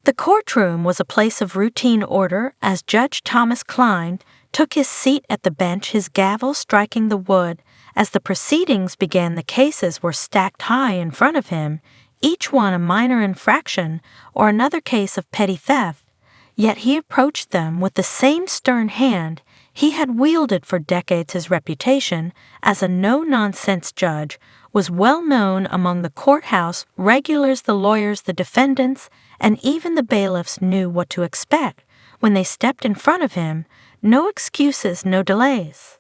The courtroom was a place of routine order as Judge Thomas Klein took his seat at the bench, his gavel striking the wood. As the proceedings began, the cases were stacked high in front of him, each one a minor infraction or another case of petty theft. Yet he approached them with the same stern hand he had wielded for decades. His reputation as a no-nonsense judge was well known among the courthouse regulars. The lawyers, the defendants, and even the bailiffs knew what to expect when they stepped in front of him. No excuses, no delays.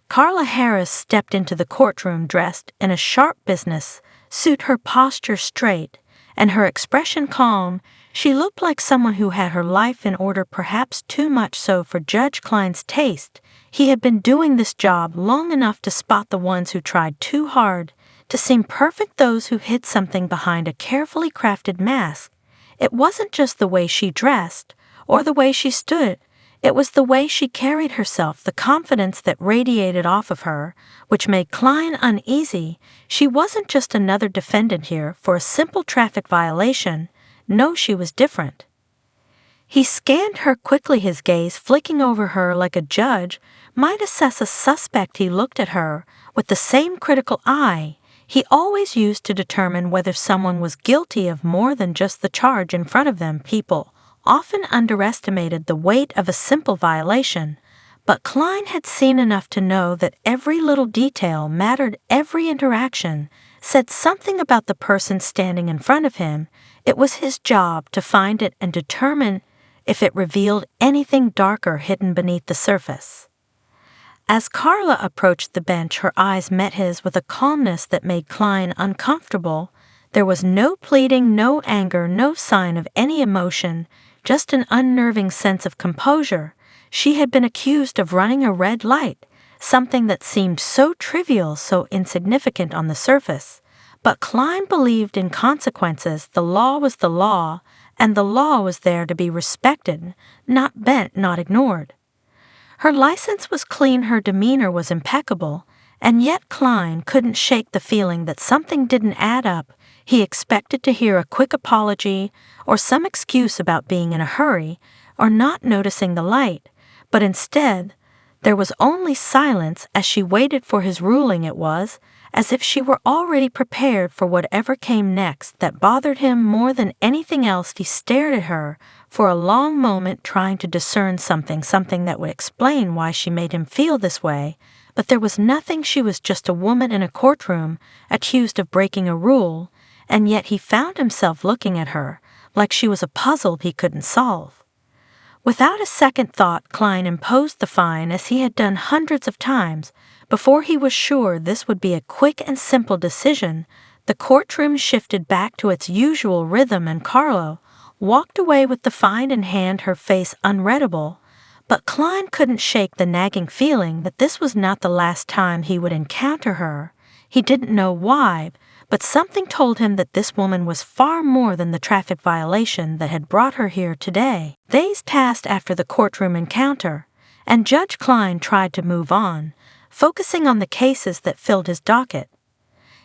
Carla Harris stepped into the courtroom dressed in a sharp business suit, her posture straight and her expression calm. She looked like someone who had her life in order, perhaps too much so for Judge Klein's taste. He had been doing this job long enough to spot the ones who tried too hard to seem perfect, those who hid something behind a carefully crafted mask. It wasn't just the way she dressed or the way she stood. It was the way she carried herself, the confidence that radiated off of her, which made Klein uneasy. She wasn't just another defendant here for a simple traffic violation. No, she was different. He scanned her quickly, his gaze flicking over her like a judge might assess a suspect. He looked at her with the same critical eye he always used to determine whether someone was guilty of more than just the charge in front of them. People often underestimated the weight of a simple violation, but Klein had seen enough to know that every little detail mattered. Every interaction said something about the person standing in front of him. It was his job to find it and determine if it revealed anything darker hidden beneath the surface. As Carla approached the bench, her eyes met his with a calmness that made Klein uncomfortable. There was no pleading, no anger, no sign of any emotion, just an unnerving sense of composure. She had been accused of running a red light, something that seemed so trivial, so insignificant on the surface. But Klein believed in consequences. The law was the law, and the law was there to be respected, not bent, not ignored. Her license was clean, her demeanor was impeccable, and yet Klein couldn't shake the feeling that something didn't add up. He expected to hear a quick apology or some excuse about being in a hurry or not noticing the light, but instead there was only silence as she waited for his ruling. It was as if she were already prepared for whatever came next. That bothered him more than anything else. He stared at her for a long moment, trying to discern something that would explain why she made him feel this way, but there was nothing. She was just a woman in a courtroom accused of breaking a rule, and yet he found himself looking at her like she was a puzzle he couldn't solve. Without a second thought, Klein imposed the fine, as he had done hundreds of times before. He was sure this would be a quick and simple decision. The courtroom shifted back to its usual rhythm, and Carla walked away with the fine in hand, her face unreadable. But Klein couldn't shake the nagging feeling that this was not the last time he would encounter her. He didn't know why, but something told him that this woman was far more than the traffic violation that had brought her here today. Days passed after the courtroom encounter, and Judge Klein tried to move on, focusing on the cases that filled his docket.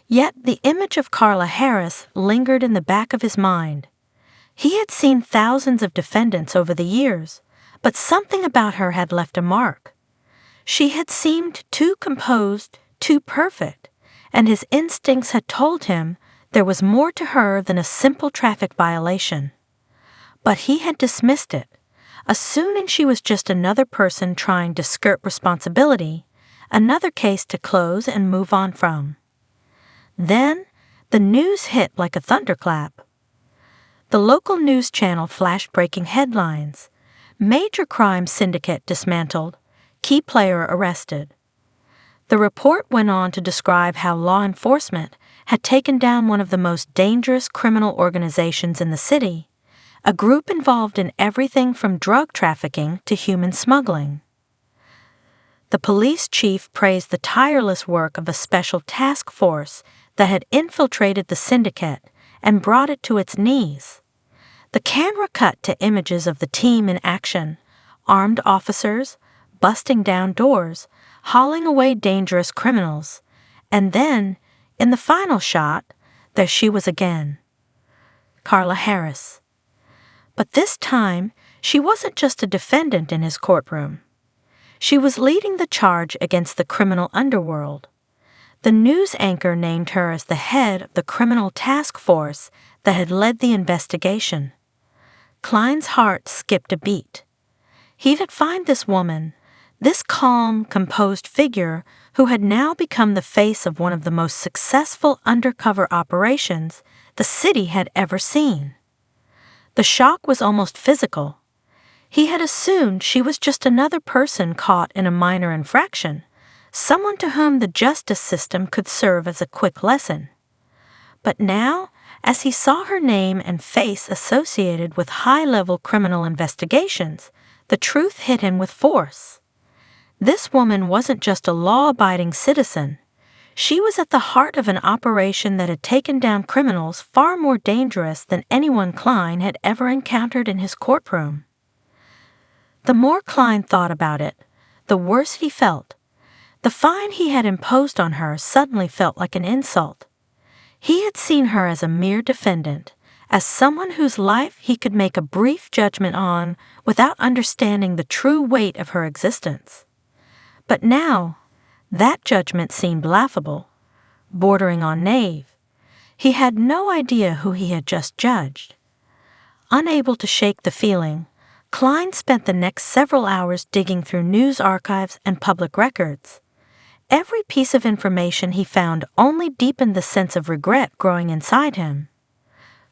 Yet the image of Carla Harris lingered in the back of his mind. He had seen thousands of defendants over the years, but something about her had left a mark. She had seemed too composed, too perfect, and his instincts had told him there was more to her than a simple traffic violation. But he had dismissed it, assuming she was just another person trying to skirt responsibility, another case to close and move on from. Then the news hit like a thunderclap. The local news channel flashed breaking headlines. Major crime syndicate dismantled, key player arrested. The report went on to describe how law enforcement had taken down one of the most dangerous criminal organizations in the city, a group involved in everything from drug trafficking to human smuggling. The police chief praised the tireless work of a special task force that had infiltrated the syndicate and brought it to its knees. The camera cut to images of the team in action, armed officers, busting down doors, hauling away dangerous criminals, and then, in the final shot, there she was again. Carla Harris. But this time, she wasn't just a defendant in his courtroom. She was leading the charge against the criminal underworld. The news anchor named her as the head of the criminal task force that had led the investigation. Klein's heart skipped a beat. He would find this woman, this calm, composed figure who had now become the face of one of the most successful undercover operations the city had ever seen. The shock was almost physical. He had assumed she was just another person caught in a minor infraction, someone to whom the justice system could serve as a quick lesson. But now, as he saw her name and face associated with high-level criminal investigations, the truth hit him with force. This woman wasn't just a law-abiding citizen. She was at the heart of an operation that had taken down criminals far more dangerous than anyone Klein had ever encountered in his courtroom. The more Klein thought about it, the worse he felt. The fine he had imposed on her suddenly felt like an insult. He had seen her as a mere defendant, as someone whose life he could make a brief judgment on without understanding the true weight of her existence. But now, that judgment seemed laughable, bordering on naive. He had no idea who he had just judged. Unable to shake the feeling, Klein spent the next several hours digging through news archives and public records. Every piece of information he found only deepened the sense of regret growing inside him.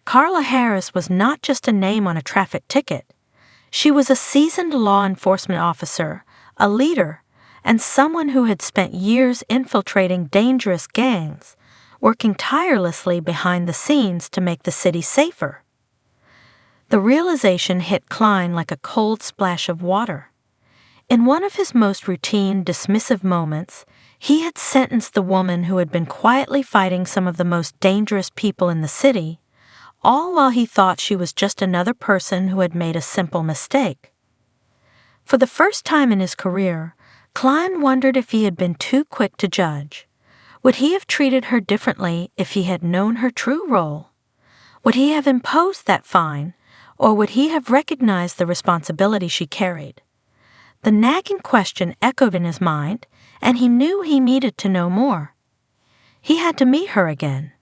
Carla Harris was not just a name on a traffic ticket. She was a seasoned law enforcement officer, a leader, and someone who had spent years infiltrating dangerous gangs, working tirelessly behind the scenes to make the city safer. The realization hit Klein like a cold splash of water. In one of his most routine, dismissive moments, he had sentenced the woman who had been quietly fighting some of the most dangerous people in the city, all while he thought she was just another person who had made a simple mistake. For the first time in his career, Klein wondered if he had been too quick to judge. Would he have treated her differently if he had known her true role? Would he have imposed that fine, or would he have recognized the responsibility she carried? The nagging question echoed in his mind, and he knew he needed to know more. He had to meet her again.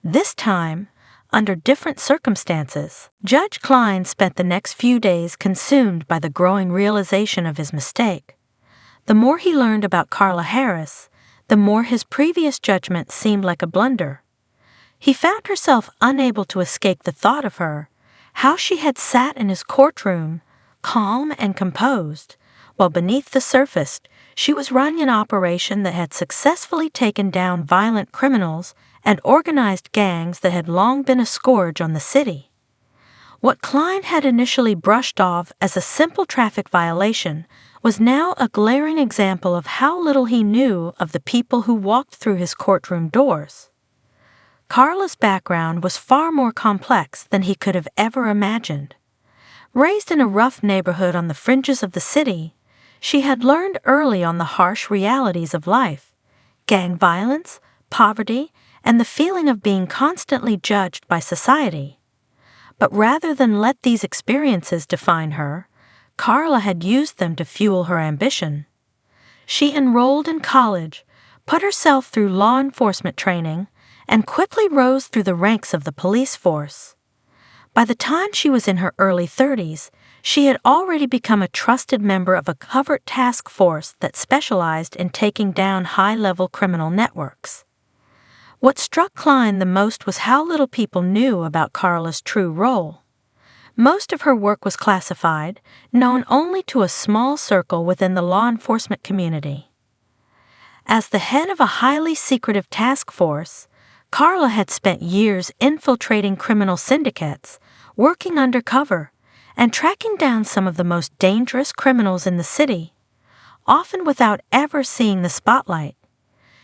This time, under different circumstances, Judge Klein spent the next few days consumed by the growing realization of his mistake. The more he learned about Carla Harris, the more his previous judgment seemed like a blunder. He found himself unable to escape the thought of her, how she had sat in his courtroom, calm and composed, while beneath the surface she was running an operation that had successfully taken down violent criminals and organized gangs that had long been a scourge on the city. What Klein had initially brushed off as a simple traffic violation was now a glaring example of how little he knew of the people who walked through his courtroom doors. Carla's background was far more complex than he could have ever imagined. Raised in a rough neighborhood on the fringes of the city, she had learned early on the harsh realities of life: gang violence, poverty, and the feeling of being constantly judged by society. But rather than let these experiences define her, Carla had used them to fuel her ambition. She enrolled in college, put herself through law enforcement training, and quickly rose through the ranks of the police force. By the time she was in her early 30s, she had already become a trusted member of a covert task force that specialized in taking down high-level criminal networks. What struck Klein the most was how little people knew about Carla's true role. Most of her work was classified, known only to a small circle within the law enforcement community. As the head of a highly secretive task force, Carla had spent years infiltrating criminal syndicates, working undercover, and tracking down some of the most dangerous criminals in the city, often without ever seeing the spotlight.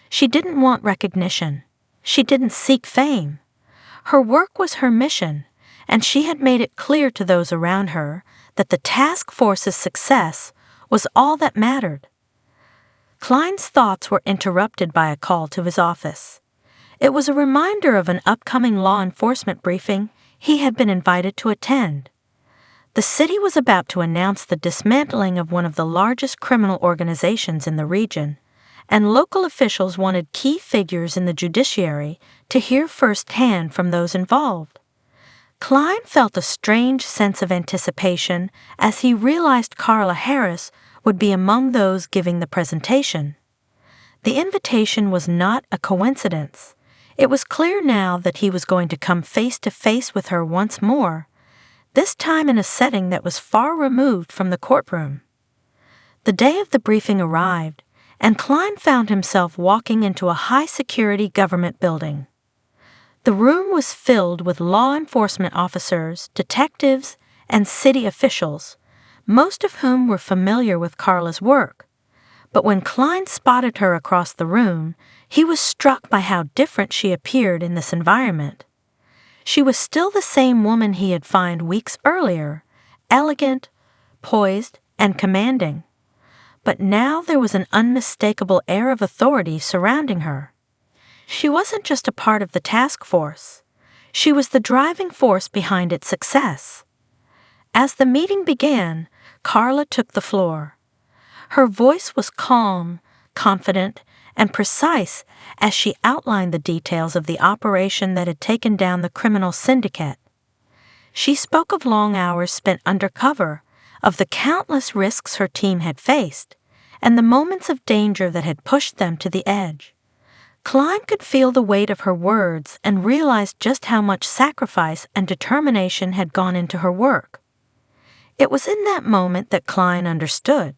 She didn't want recognition. She didn't seek fame. Her work was her mission, and she had made it clear to those around her that the task force's success was all that mattered. Klein's thoughts were interrupted by a call to his office. It was a reminder of an upcoming law enforcement briefing he had been invited to attend. The city was about to announce the dismantling of one of the largest criminal organizations in the region, and local officials wanted key figures in the judiciary to hear firsthand from those involved. Klein felt a strange sense of anticipation as he realized Carla Harris would be among those giving the presentation. The invitation was not a coincidence. It was clear now that he was going to come face to face with her once more, this time in a setting that was far removed from the courtroom. The day of the briefing arrived, and Klein found himself walking into a high-security government building. The room was filled with law enforcement officers, detectives, and city officials, most of whom were familiar with Carla's work. But when Klein spotted her across the room, he was struck by how different she appeared in this environment. She was still the same woman he had found weeks earlier, elegant, poised, and commanding. But now there was an unmistakable air of authority surrounding her. She wasn't just a part of the task force. She was the driving force behind its success. As the meeting began, Carla took the floor. Her voice was calm, confident, and precise as she outlined the details of the operation that had taken down the criminal syndicate. She spoke of long hours spent undercover, of the countless risks her team had faced, and the moments of danger that had pushed them to the edge. Klein could feel the weight of her words and realized just how much sacrifice and determination had gone into her work. It was in that moment that Klein understood.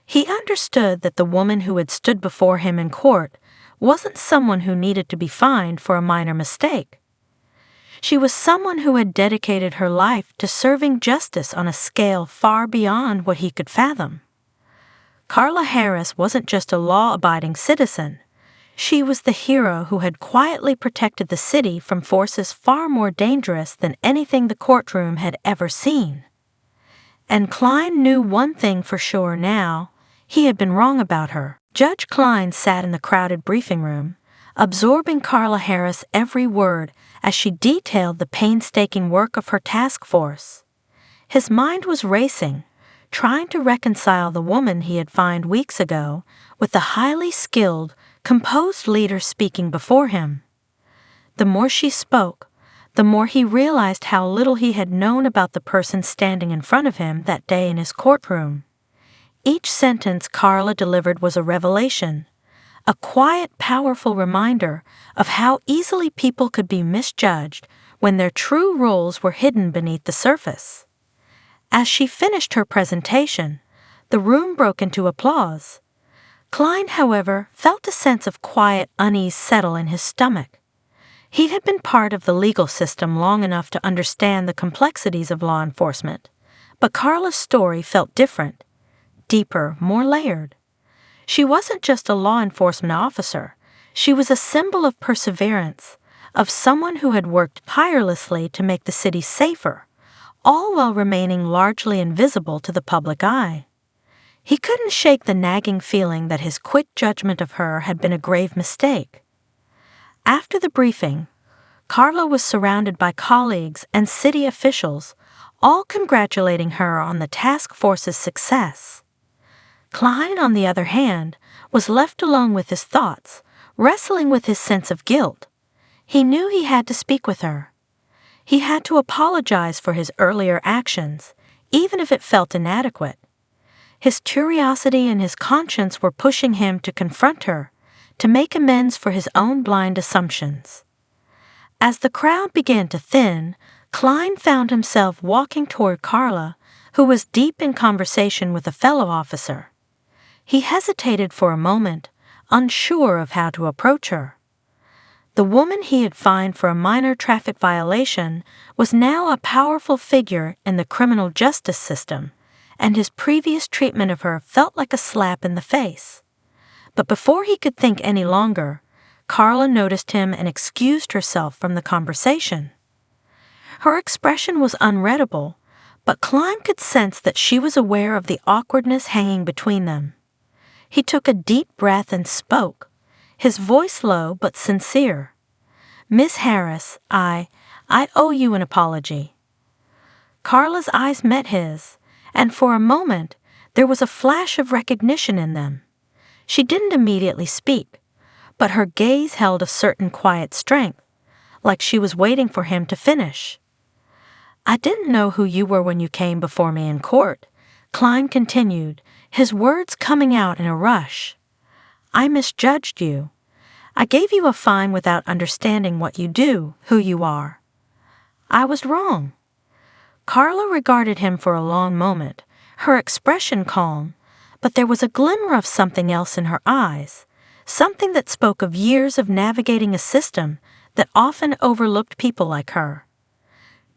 He understood that the woman who had stood before him in court wasn't someone who needed to be fined for a minor mistake. She was someone who had dedicated her life to serving justice on a scale far beyond what he could fathom. Carla Harris wasn't just a law-abiding citizen. She was the hero who had quietly protected the city from forces far more dangerous than anything the courtroom had ever seen. And Klein knew one thing for sure now: he had been wrong about her. Judge Klein sat in the crowded briefing room, absorbing Carla Harris' every word as she detailed the painstaking work of her task force. His mind was racing, trying to reconcile the woman he had found weeks ago with the highly skilled, composed leader speaking before him. The more she spoke, the more he realized how little he had known about the person standing in front of him that day in his courtroom. Each sentence Carla delivered was a revelation, a quiet, powerful reminder of how easily people could be misjudged when their true roles were hidden beneath the surface. As she finished her presentation, the room broke into applause. Klein, however, felt a sense of quiet unease settle in his stomach. He had been part of the legal system long enough to understand the complexities of law enforcement, but Carla's story felt different, deeper, more layered. She wasn't just a law enforcement officer. She was a symbol of perseverance, of someone who had worked tirelessly to make the city safer, all while remaining largely invisible to the public eye. He couldn't shake the nagging feeling that his quick judgment of her had been a grave mistake. After the briefing, Carla was surrounded by colleagues and city officials, all congratulating her on the task force's success. Klein, on the other hand, was left alone with his thoughts, wrestling with his sense of guilt. He knew he had to speak with her. He had to apologize for his earlier actions, even if it felt inadequate. His curiosity and his conscience were pushing him to confront her, to make amends for his own blind assumptions. As the crowd began to thin, Klein found himself walking toward Carla, who was deep in conversation with a fellow officer. He hesitated for a moment, unsure of how to approach her. The woman he had fined for a minor traffic violation was now a powerful figure in the criminal justice system, and his previous treatment of her felt like a slap in the face. But before he could think any longer, Carla noticed him and excused herself from the conversation. Her expression was unreadable, but Klein could sense that she was aware of the awkwardness hanging between them. He took a deep breath and spoke, his voice low but sincere. "Miss Harris, I owe you an apology." Carla's eyes met his, and for a moment there was a flash of recognition in them. She didn't immediately speak, but her gaze held a certain quiet strength, like she was waiting for him to finish. "I didn't know who you were when you came before me in court," Klein continued, his words coming out in a rush. "I misjudged you. I gave you a fine without understanding what you do, who you are. I was wrong." Carla regarded him for a long moment, her expression calm, but there was a glimmer of something else in her eyes, something that spoke of years of navigating a system that often overlooked people like her.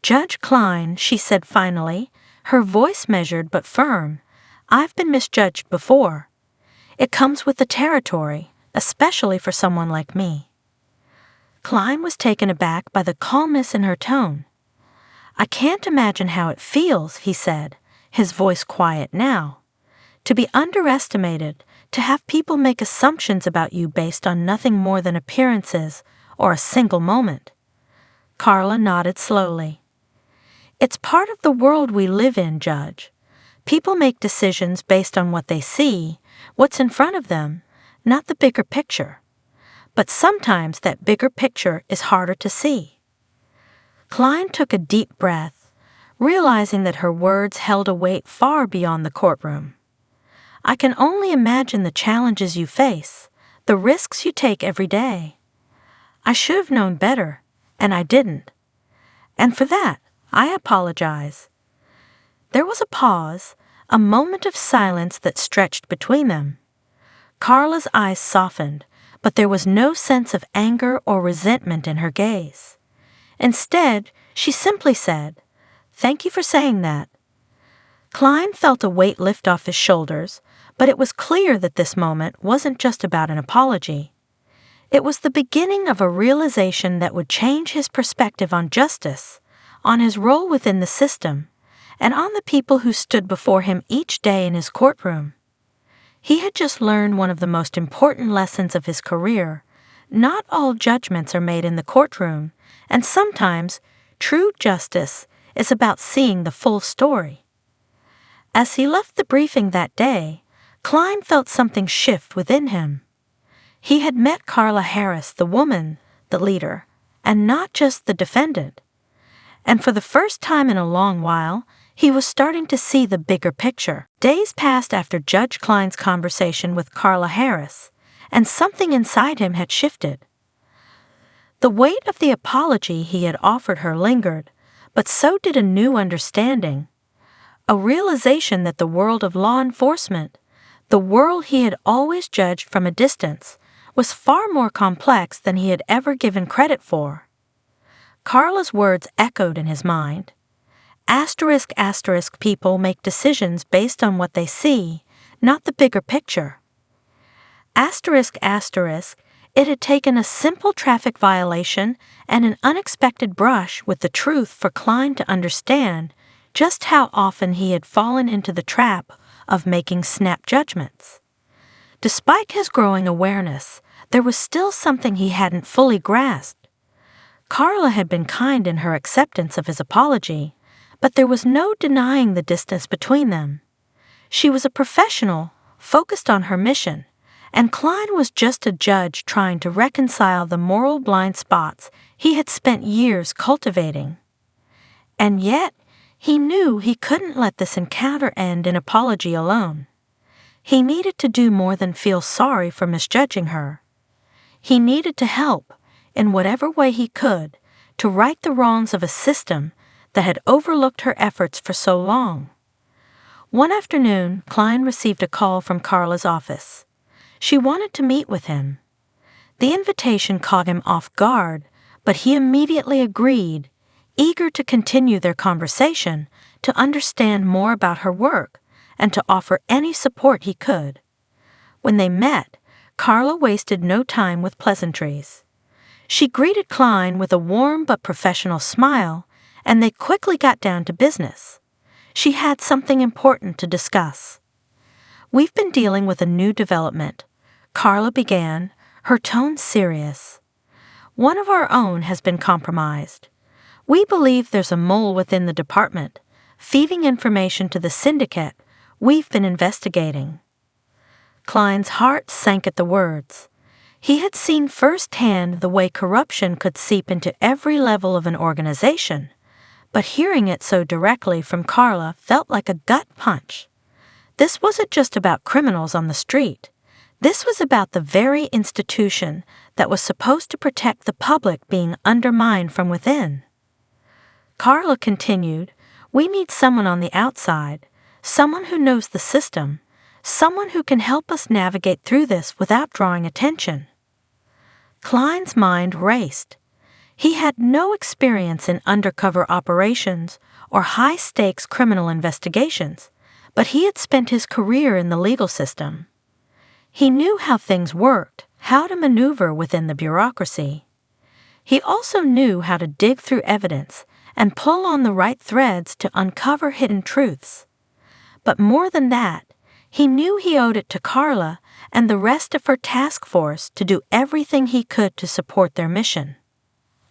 "Judge Klein," she said finally, her voice measured but firm, "I've been misjudged before. It comes with the territory, especially for someone like me." Klein was taken aback by the calmness in her tone. "I can't imagine how it feels," he said, his voice quiet now. "To be underestimated, to have people make assumptions about you based on nothing more than appearances or a single moment." Carla nodded slowly. "It's part of the world we live in, Judge. People make decisions based on what they see, what's in front of them, not the bigger picture. But sometimes that bigger picture is harder to see." Klein took a deep breath, realizing that her words held a weight far beyond the courtroom. "I can only imagine the challenges you face, the risks you take every day. I should have known better, and I didn't. And for that, I apologize." There was a pause, a moment of silence that stretched between them. Carla's eyes softened, but there was no sense of anger or resentment in her gaze. Instead, she simply said, "Thank you for saying that." Klein felt a weight lift off his shoulders, but it was clear that this moment wasn't just about an apology. It was the beginning of a realization that would change his perspective on justice, on his role within the system, and on the people who stood before him each day in his courtroom. He had just learned one of the most important lessons of his career. Not all judgments are made in the courtroom, and sometimes true justice is about seeing the full story. As he left the briefing that day, Klein felt something shift within him. He had met Carla Harris, the woman, the leader, and not just the defendant. And for the first time in a long while, he was starting to see the bigger picture. Days passed after Judge Klein's conversation with Carla Harris, and something inside him had shifted. The weight of the apology he had offered her lingered, but so did a new understanding. A realization that the world of law enforcement, the world he had always judged from a distance, was far more complex than he had ever given credit for. Carla's words echoed in his mind. Asterisk, asterisk, people make decisions based on what they see, not the bigger picture. Asterisk, asterisk, it had taken a simple traffic violation and an unexpected brush with the truth for Klein to understand just how often he had fallen into the trap of making snap judgments. Despite his growing awareness, there was still something he hadn't fully grasped. Carla had been kind in her acceptance of his apology, but there was no denying the distance between them. She was a professional, focused on her mission, and Klein was just a judge trying to reconcile the moral blind spots he had spent years cultivating. And yet, he knew he couldn't let this encounter end in apology alone. He needed to do more than feel sorry for misjudging her. He needed to help, in whatever way he could, to right the wrongs of a system that had overlooked her efforts for so long. One afternoon, Klein received a call from Carla's office. She wanted to meet with him. The invitation caught him off guard, but he immediately agreed, eager to continue their conversation, to understand more about her work, and to offer any support he could. When they met, Carla wasted no time with pleasantries. She greeted Klein with a warm but professional smile, and they quickly got down to business. She had something important to discuss. "We've been dealing with a new development," Carla began, her tone serious. "One of our own has been compromised. We believe there's a mole within the department, feeding information to the syndicate we've been investigating. Klein's heart sank at the words. He had seen firsthand the way corruption could seep into every level of an organization, but hearing it so directly from Carla felt like a gut punch. This wasn't just about criminals on the street. This was about the very institution that was supposed to protect the public being undermined from within. Carla continued, "We need someone on the outside, someone who knows the system, someone who can help us navigate through this without drawing attention." Klein's mind raced. He had no experience in undercover operations or high-stakes criminal investigations, but he had spent his career in the legal system. He knew how things worked, how to maneuver within the bureaucracy. He also knew how to dig through evidence and pull on the right threads to uncover hidden truths. But more than that, he knew he owed it to Carla and the rest of her task force to do everything he could to support their mission.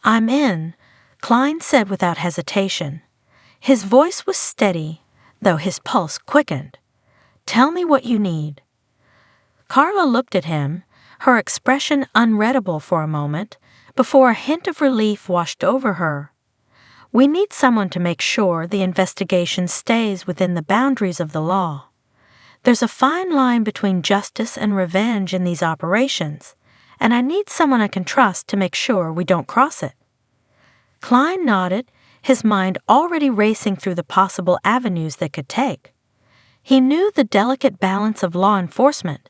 "I'm in," Klein said without hesitation. His voice was steady, though his pulse quickened. "Tell me what you need." Carla looked at him, her expression unreadable for a moment, before a hint of relief washed over her. "We need someone to make sure the investigation stays within the boundaries of the law. There's a fine line between justice and revenge in these operations, and I need someone I can trust to make sure we don't cross it." Klein nodded, his mind already racing through the possible avenues they could take. He knew the delicate balance of law enforcement,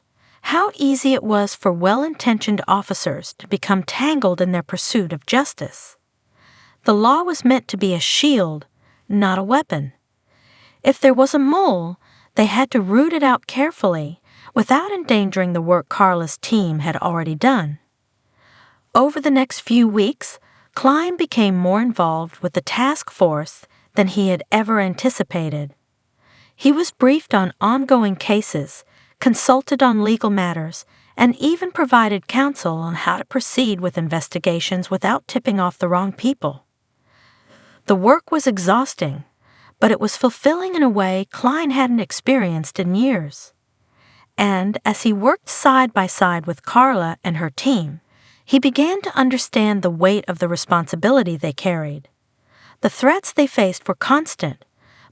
how easy it was for well-intentioned officers to become tangled in their pursuit of justice. The law was meant to be a shield, not a weapon. If there was a mole, they had to root it out carefully, without endangering the work Carla's team had already done. Over the next few weeks, Klein became more involved with the task force than he had ever anticipated. He was briefed on ongoing cases, consulted on legal matters, and even provided counsel on how to proceed with investigations without tipping off the wrong people. The work was exhausting, but it was fulfilling in a way Klein hadn't experienced in years. And as he worked side by side with Carla and her team, he began to understand the weight of the responsibility they carried. The threats they faced were constant,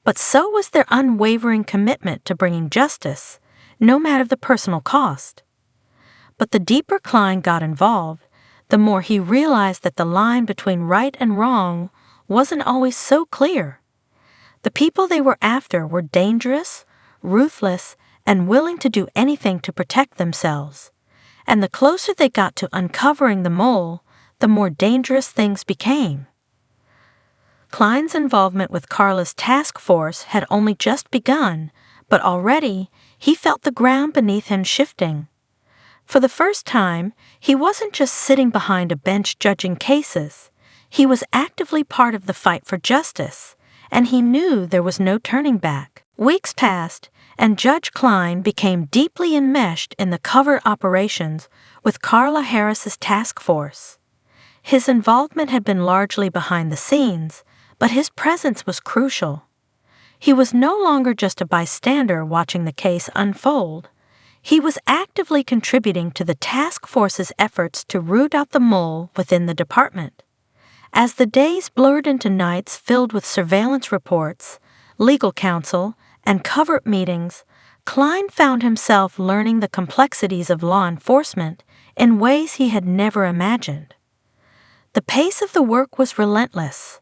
but so was their unwavering commitment to bringing justice, no matter the personal cost. But the deeper Klein got involved, the more he realized that the line between right and wrong wasn't always so clear. The people they were after were dangerous, ruthless, and willing to do anything to protect themselves. And the closer they got to uncovering the mole, the more dangerous things became. Klein's involvement with Carla's task force had only just begun, but already he felt the ground beneath him shifting. For the first time, he wasn't just sitting behind a bench judging cases. He was actively part of the fight for justice, and he knew there was no turning back. Weeks passed, and Judge Klein became deeply enmeshed in the covert operations with Carla Harris's task force. His involvement had been largely behind the scenes, but his presence was crucial. He was no longer just a bystander watching the case unfold. He was actively contributing to the task force's efforts to root out the mole within the department. As the days blurred into nights filled with surveillance reports, legal counsel, and covert meetings, Klein found himself learning the complexities of law enforcement in ways he had never imagined. The pace of the work was relentless.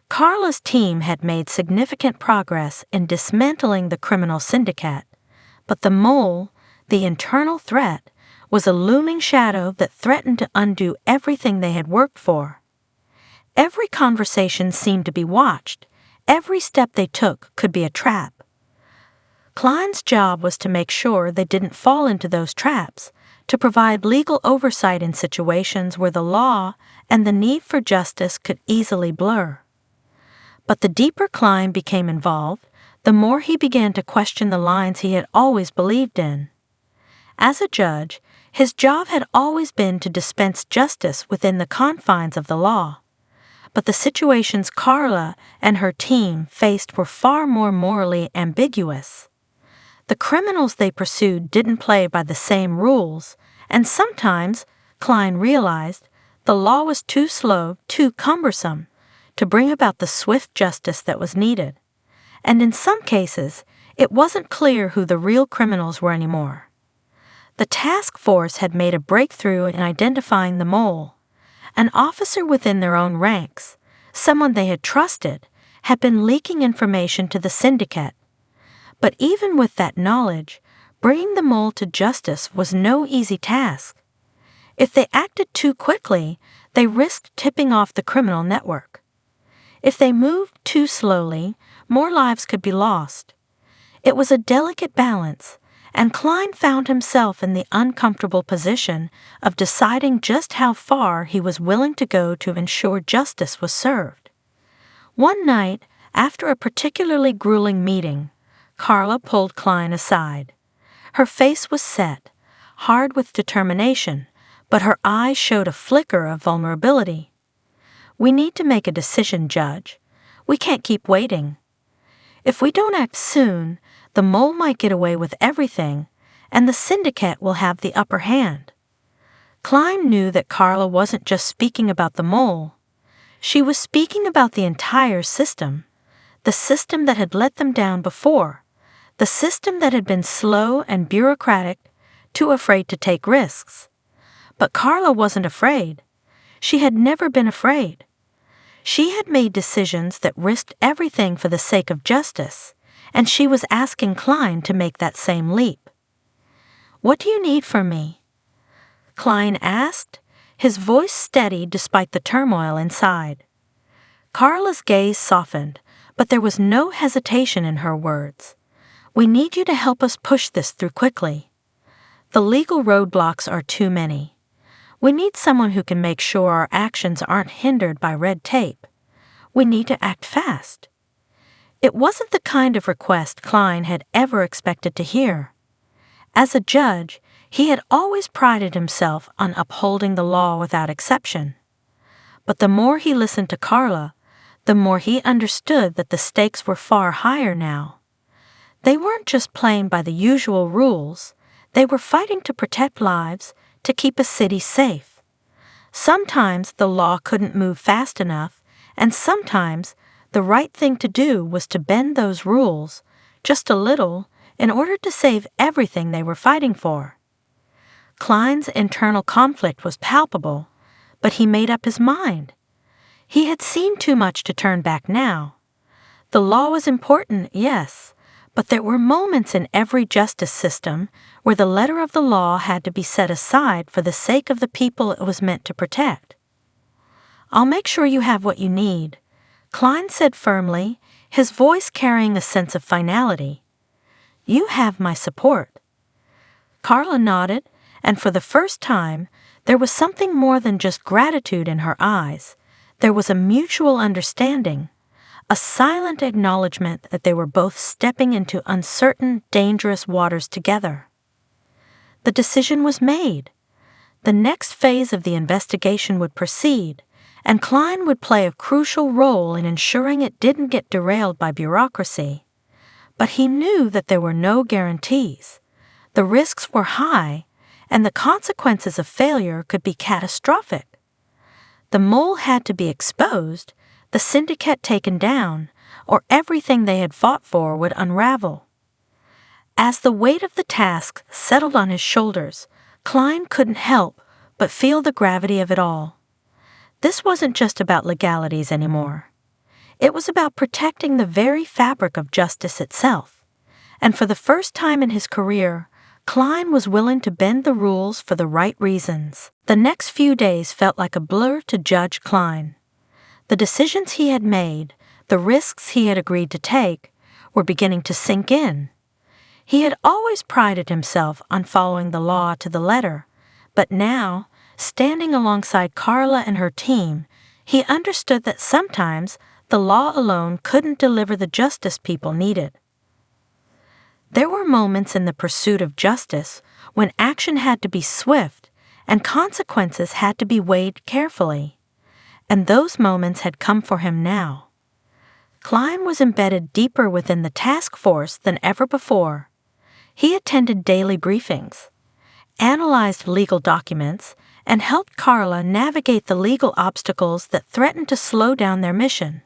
Carla's team had made significant progress in dismantling the criminal syndicate, but the mole, the internal threat, was a looming shadow that threatened to undo everything they had worked for. Every conversation seemed to be watched. Every step they took could be a trap. Klein's job was to make sure they didn't fall into those traps, to provide legal oversight in situations where the law and the need for justice could easily blur. But the deeper Klein became involved, the more he began to question the lines he had always believed in. As a judge, his job had always been to dispense justice within the confines of the law. but the situations Carla and her team faced were far more morally ambiguous. The criminals they pursued didn't play by the same rules, and sometimes, Klein realized, the law was too slow, too cumbersome, to bring about the swift justice that was needed. And in some cases, it wasn't clear who the real criminals were anymore. The task force had made a breakthrough in identifying the mole. An officer within their own ranks, someone they had trusted, had been leaking information to the syndicate. But even with that knowledge, bringing the mole to justice was no easy task. If they acted too quickly, they risked tipping off the criminal network. If they moved too slowly, more lives could be lost. It was a delicate balance, and Klein found himself in the uncomfortable position of deciding just how far he was willing to go to ensure justice was served. One night, after a particularly grueling meeting, Carla pulled Klein aside. Her face was set, hard with determination, but her eyes showed a flicker of vulnerability. "We need to make a decision, Judge. We can't keep waiting. If we don't act soon, the mole might get away with everything, and the syndicate will have the upper hand." Klein knew that Carla wasn't just speaking about the mole. She was speaking about the entire system, the system that had let them down before, the system that had been slow and bureaucratic, too afraid to take risks. But Carla wasn't afraid. She had never been afraid. She had made decisions that risked everything for the sake of justice, and she was asking Klein to make that same leap. "What do you need from me?" Klein asked, his voice steady despite the turmoil inside. Carla's gaze softened, but there was no hesitation in her words. "We need you to help us push this through quickly. The legal roadblocks are too many. We need someone who can make sure our actions aren't hindered by red tape. We need to act fast." It wasn't the kind of request Klein had ever expected to hear. As a judge, he had always prided himself on upholding the law without exception. But the more he listened to Carla, the more he understood that the stakes were far higher now. They weren't just playing by the usual rules, they were fighting to protect lives, to keep a city safe. Sometimes the law couldn't move fast enough, and sometimes the right thing to do was to bend those rules, just a little, in order to save everything they were fighting for. Klein's internal conflict was palpable, but he made up his mind. He had seen too much to turn back now. The law was important, yes, but there were moments in every justice system where the letter of the law had to be set aside for the sake of the people it was meant to protect. "I'll make sure you have what you need," Klein said firmly, his voice carrying a sense of finality. "You have my support." Carla nodded, and for the first time, there was something more than just gratitude in her eyes. There was a mutual understanding, a silent acknowledgement that they were both stepping into uncertain, dangerous waters together. The decision was made. The next phase of the investigation would proceed, and Klein would play a crucial role in ensuring it didn't get derailed by bureaucracy. But he knew that there were no guarantees. The risks were high, and the consequences of failure could be catastrophic. The mole had to be exposed, the syndicate taken down, or everything they had fought for would unravel. As the weight of the task settled on his shoulders, Klein couldn't help but feel the gravity of it all. This wasn't just about legalities anymore. It was about protecting the very fabric of justice itself. And for the first time in his career, Klein was willing to bend the rules for the right reasons. The next few days felt like a blur to Judge Klein. The decisions he had made, the risks he had agreed to take, were beginning to sink in. He had always prided himself on following the law to the letter, but now, standing alongside Carla and her team, he understood that sometimes the law alone couldn't deliver the justice people needed. There were moments in the pursuit of justice when action had to be swift and consequences had to be weighed carefully. and those moments had come for him now. Klein was embedded deeper within the task force than ever before. He attended daily briefings, analyzed legal documents, and helped Carla navigate the legal obstacles that threatened to slow down their mission.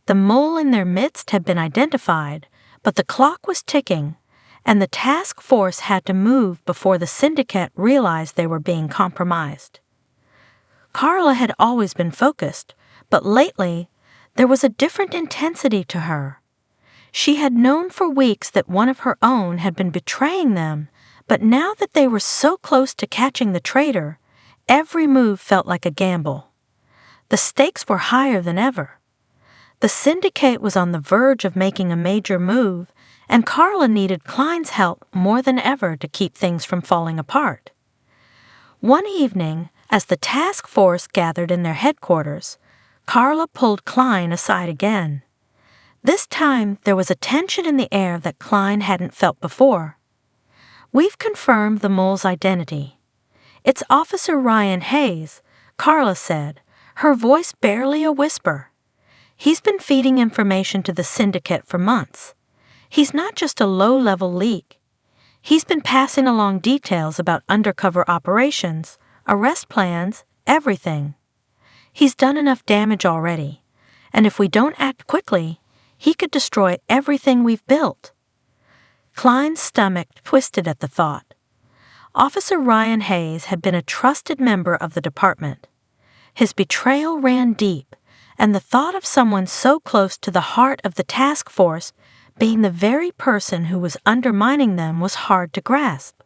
The mole in their midst had been identified, but the clock was ticking, and the task force had to move before the syndicate realized they were being compromised. Carla had always been focused, but lately there was a different intensity to her. She had known for weeks that one of her own had been betraying them, but now that they were so close to catching the traitor, every move felt like a gamble. The stakes were higher than ever. The syndicate was on the verge of making a major move, and Carla needed Klein's help more than ever to keep things from falling apart. One evening, as the task force gathered in their headquarters, Carla pulled Klein aside again. This time, there was a tension in the air that Klein hadn't felt before. "We've confirmed the mole's identity. It's Officer Ryan Hayes," Carla said, her voice barely a whisper. "He's been feeding information to the syndicate for months. He's not just a low-level leak. He's been passing along details about undercover operations, arrest plans, everything. He's done enough damage already, and if we don't act quickly, he could destroy everything we've built." Klein's stomach twisted at the thought. Officer Ryan Hayes had been a trusted member of the department. His betrayal ran deep, and the thought of someone so close to the heart of the task force being the very person who was undermining them was hard to grasp.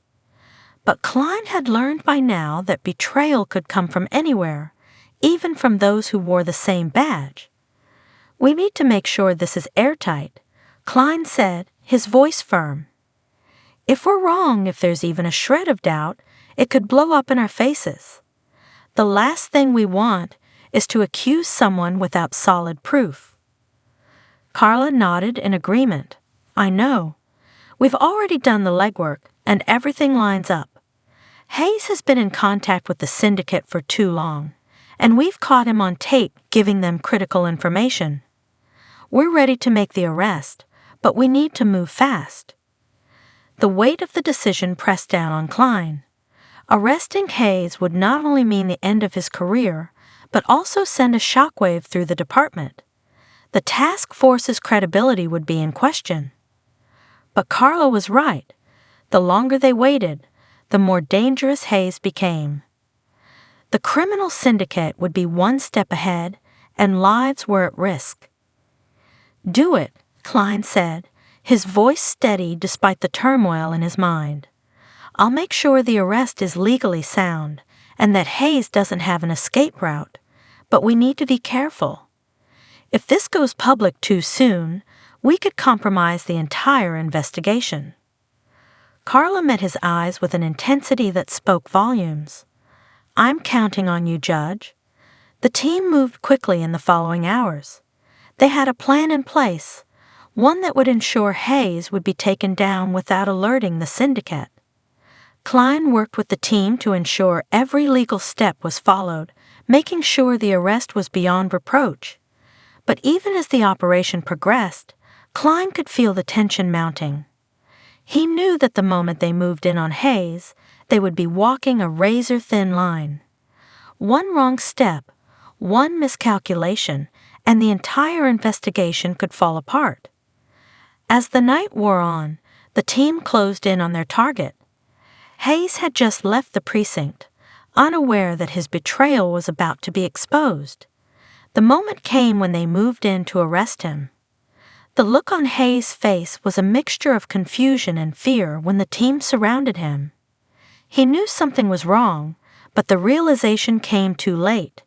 But Klein had learned by now that betrayal could come from anywhere, even from those who wore the same badge. "We need to make sure this is airtight," Klein said, his voice firm. "If we're wrong, if there's even a shred of doubt, it could blow up in our faces. The last thing we want is to accuse someone without solid proof." Carla nodded in agreement. "I know. We've already done the legwork, and everything lines up. Hayes has been in contact with the syndicate for too long, and we've caught him on tape giving them critical information. We're ready to make the arrest, but we need to move fast." The weight of the decision pressed down on Klein. Arresting Hayes would not only mean the end of his career, but also send a shockwave through the department. The task force's credibility would be in question. But Carla was right. The longer they waited, the more dangerous Hayes became. The criminal syndicate would be one step ahead, and lives were at risk. "Do it," Klein said, his voice steady despite the turmoil in his mind. "I'll make sure the arrest is legally sound, and that Hayes doesn't have an escape route, but we need to be careful. If this goes public too soon, we could compromise the entire investigation." Carla met his eyes with an intensity that spoke volumes. "I'm counting on you, Judge." The team moved quickly in the following hours. They had a plan in place, one that would ensure Hayes would be taken down without alerting the syndicate. Klein worked with the team to ensure every legal step was followed, making sure the arrest was beyond reproach. But even as the operation progressed, Klein could feel the tension mounting. He knew that the moment they moved in on Hayes, they would be walking a razor-thin line. One wrong step, one miscalculation, and the entire investigation could fall apart. As the night wore on, the team closed in on their target. Hayes had just left the precinct, unaware that his betrayal was about to be exposed. The moment came when they moved in to arrest him. The look on Hayes' face was a mixture of confusion and fear when the team surrounded him. He knew something was wrong, but the realization came too late.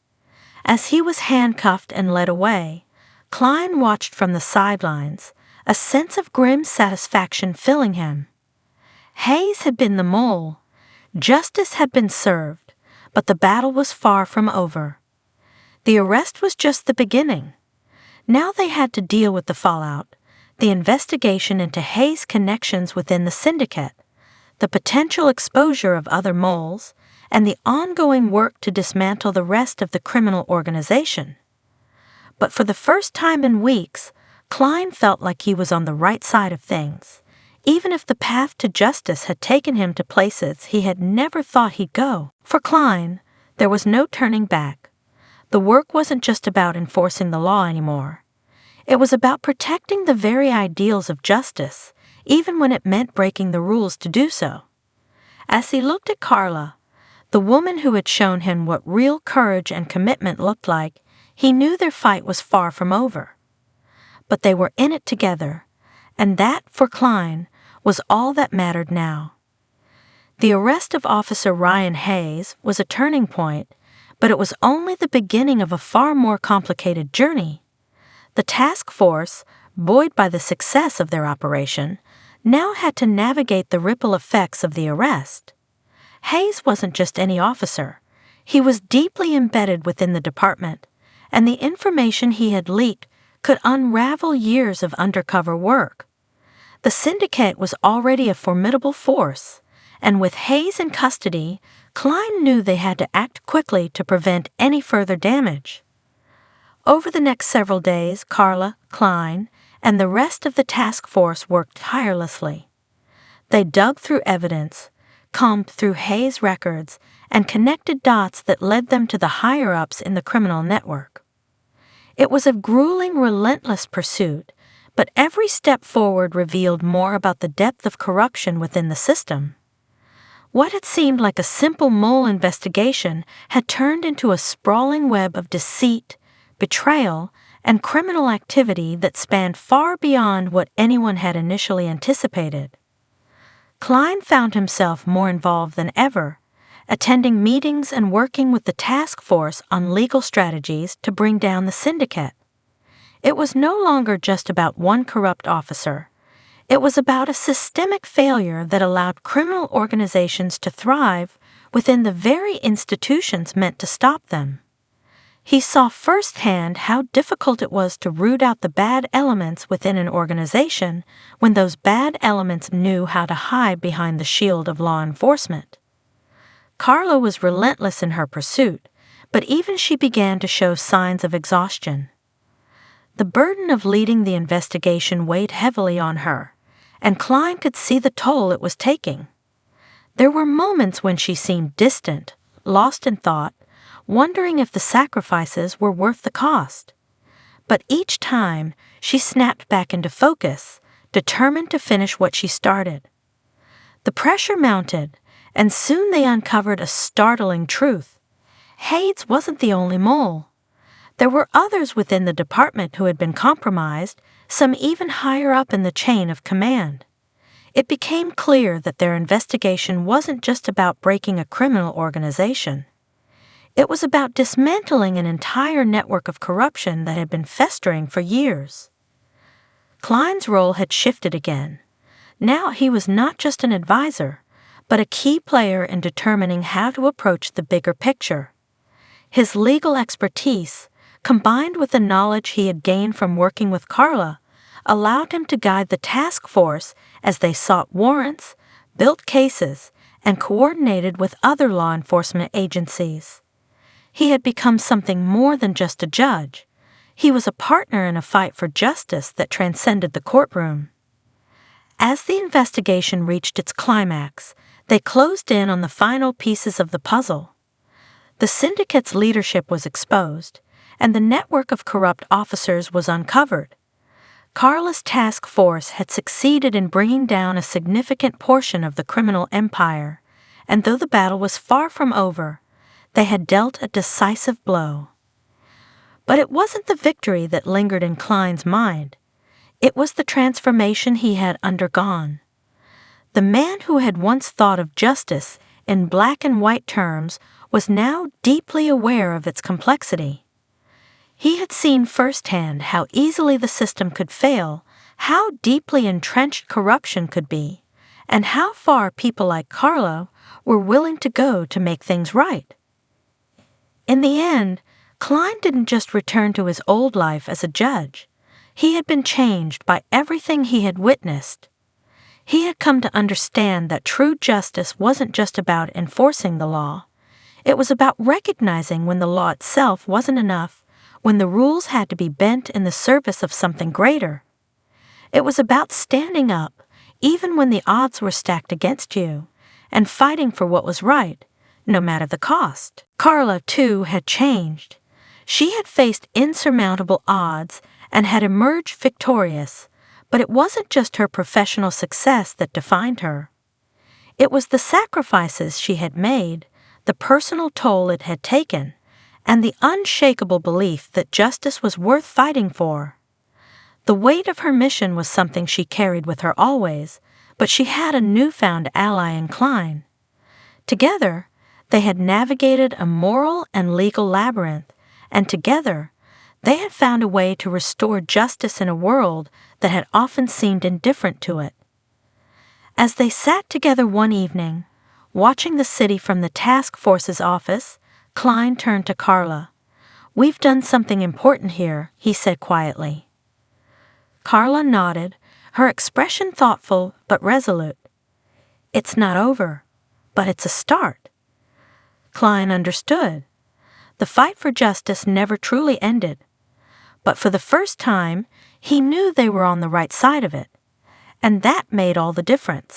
As he was handcuffed and led away, Klein watched from the sidelines, a sense of grim satisfaction filling him. Hayes had been the mole. Justice had been served, but the battle was far from over. The arrest was just the beginning. Now they had to deal with the fallout, the investigation into Hayes' connections within the syndicate, the potential exposure of other moles, and the ongoing work to dismantle the rest of the criminal organization. But for the first time in weeks, Klein felt like he was on the right side of things, even if the path to justice had taken him to places he had never thought he'd go. For Klein, there was no turning back. The work wasn't just about enforcing the law anymore. It was about protecting the very ideals of justice, even when it meant breaking the rules to do so. As he looked at Carla, the woman who had shown him what real courage and commitment looked like, he knew their fight was far from over. But they were in it together, and that, for Klein, was all that mattered now. The arrest of Officer Ryan Hayes was a turning point, but it was only the beginning of a far more complicated journey. The task force, buoyed by the success of their operation, now had to navigate the ripple effects of the arrest. Hayes wasn't just any officer. He was deeply embedded within the department, and the information he had leaked could unravel years of undercover work. The syndicate was already a formidable force, and with Hayes in custody, Klein knew they had to act quickly to prevent any further damage. Over the next several days, Carla, Klein, and the rest of the task force worked tirelessly. They dug through evidence, combed through Hayes' records, and connected dots that led them to the higher-ups in the criminal network. It was a grueling, relentless pursuit, but every step forward revealed more about the depth of corruption within the system. What had seemed like a simple mole investigation had turned into a sprawling web of deceit, betrayal, and criminal activity that spanned far beyond what anyone had initially anticipated. Klein found himself more involved than ever, attending meetings and working with the task force on legal strategies to bring down the syndicate. It was no longer just about one corrupt officer. It was about a systemic failure that allowed criminal organizations to thrive within the very institutions meant to stop them. He saw firsthand how difficult it was to root out the bad elements within an organization when those bad elements knew how to hide behind the shield of law enforcement. Carla was relentless in her pursuit, but even she began to show signs of exhaustion. The burden of leading the investigation weighed heavily on her, and Klein could see the toll it was taking. There were moments when she seemed distant, lost in thought, wondering if the sacrifices were worth the cost. But each time, she snapped back into focus, determined to finish what she started. The pressure mounted, and soon they uncovered a startling truth. Hayes wasn't the only mole. There were others within the department who had been compromised, some even higher up in the chain of command. It became clear that their investigation wasn't just about breaking a criminal organization. It was about dismantling an entire network of corruption that had been festering for years. Klein's role had shifted again. Now he was not just an advisor, but a key player in determining how to approach the bigger picture. His legal expertise, combined with the knowledge he had gained from working with Carla, allowed him to guide the task force as they sought warrants, built cases, and coordinated with other law enforcement agencies. He had become something more than just a judge. He was a partner in a fight for justice that transcended the courtroom. As the investigation reached its climax, they closed in on the final pieces of the puzzle. The syndicate's leadership was exposed, and the network of corrupt officers was uncovered. Carla's task force had succeeded in bringing down a significant portion of the criminal empire, and though the battle was far from over, they had dealt a decisive blow. But it wasn't the victory that lingered in Klein's mind. It was the transformation he had undergone. The man who had once thought of justice in black and white terms was now deeply aware of its complexity. He had seen firsthand how easily the system could fail, how deeply entrenched corruption could be, and how far people like Carla were willing to go to make things right. In the end, Klein didn't just return to his old life as a judge. He had been changed by everything he had witnessed. He had come to understand that true justice wasn't just about enforcing the law. It was about recognizing when the law itself wasn't enough, when the rules had to be bent in the service of something greater. It was about standing up, even when the odds were stacked against you, and fighting for what was right, no matter the cost. Carla, too, had changed. She had faced insurmountable odds and had emerged victorious, but it wasn't just her professional success that defined her. It was the sacrifices she had made, the personal toll it had taken, and the unshakable belief that justice was worth fighting for. The weight of her mission was something she carried with her always, but she had a newfound ally in Klein. Together, they had navigated a moral and legal labyrinth, and together, they had found a way to restore justice in a world that had often seemed indifferent to it. As they sat together one evening, watching the city from the task force's office, Klein turned to Carla. "We've done something important here," he said quietly. Carla nodded, her expression thoughtful but resolute. "It's not over, but it's a start." Klein understood. The fight for justice never truly ended, but for the first time, he knew they were on the right side of it, and that made all the difference.